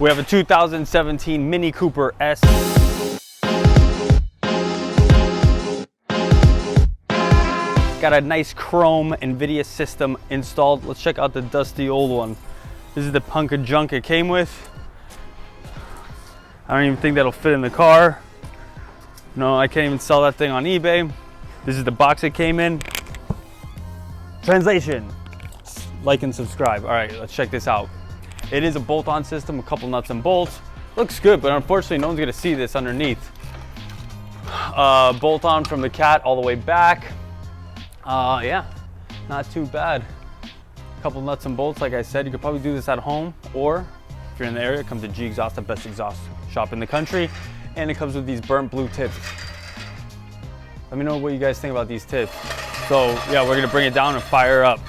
We have a 2017 Mini Cooper S. Got a nice chrome Invidia system installed. Let's check out the dusty old one. This is the punk of junk it came with. I don't even think that'll fit in the car. No, I can't even sell that thing on eBay. This is the box it came in. Translation, like and subscribe. All right, let's check this out. It is a bolt-on system, a couple nuts and bolts. Looks good, but unfortunately no one's gonna see this underneath. Bolt-on from the cat all the way back. Yeah, not too bad. A couple nuts and bolts, like I said. You could probably do this at home, or if you're in the area, come to G Exhaust, the best exhaust shop in the country. And it comes with these burnt blue tips. Let me know what you guys think about these tips. So yeah, we're gonna bring it down and fire up.